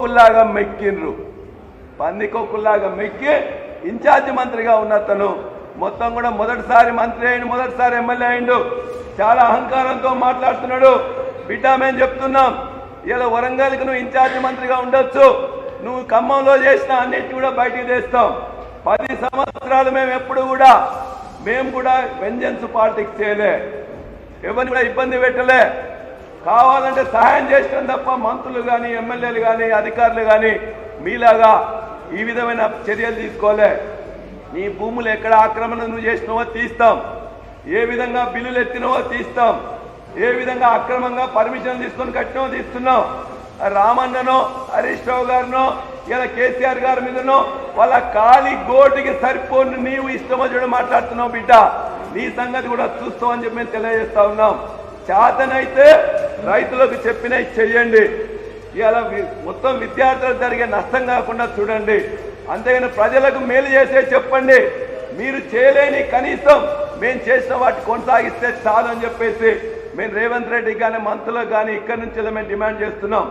కుల్లాగా మెక్కిండ్రు పందికొక్కుల్లాగా మెక్కి incharge మంత్రిగా ఉన్నతను మొత్తం కూడా మొదటిసారి మంత్రి అయిండు, మొదటిసారి ఎమ్మెల్యే అయిండు. చాలా అహంకారంతో మాట్లాడుతున్నాడు. బిడ్డ మేము చెప్తున్నాం, ఇలా వరంగల్కి నువ్వు ఇన్ఛార్జి మంత్రిగా ఉండొచ్చు, నువ్వు ఖమ్మంలో చేసిన అన్నిటి కూడా బయటికి తెస్తాం. 10 సంవత్సరాలు మేము కూడా వెంజెన్స్ పాలిటిక్స్ చేయలే, ఎవరిని కూడా ఇబ్బంది పెట్టలే. కావాలంటే సహాయం చేసిన తప్ప మంత్రులు కానీ ఎమ్మెల్యేలు కానీ అధికారులు కానీ మీలాగా ఈ విధమైన చర్యలు తీసుకోలే. నీ భూములు ఎక్కడ ఆక్రమణ నువ్వు చేసినావో తీస్తాం, ఏ విధంగా బిల్లులు ఎత్తినవో తీస్తాం, ఏ విధంగా అక్రమంగా పర్మిషన్ తీసుకొని కట్టినవో తీస్తున్నాం. రామన్ననో హరీష్ రావు గారినో ఇలా కేసీఆర్ గారి మీదనో వాళ్ళ ఖాళీ గోటికి సరిపోని నీవు ఇష్టమో చూడ మాట్లాడుతున్నావు. బిడ్డ నీ సంగతి కూడా చూస్తామని చెప్పి మేము తెలియజేస్తా ఉన్నాం. చేతనైతే రైతులకు చెప్పినవి చెయ్యండి. ఇలా మొత్తం విద్యార్థులకు జరిగే నష్టం కాకుండా చూడండి. అంతేగాని ప్రజలకు మేలు చేసే చెప్పండి. మీరు చేయలేని కనీసం మేము చేసిన వాటి కొనసాగిస్తే చాలు అని చెప్పేసి మేము రేవంత్ రెడ్డి కానీ మంత్రులకు కానీ ఇక్కడి నుంచి మేము డిమాండ్ చేస్తున్నాం.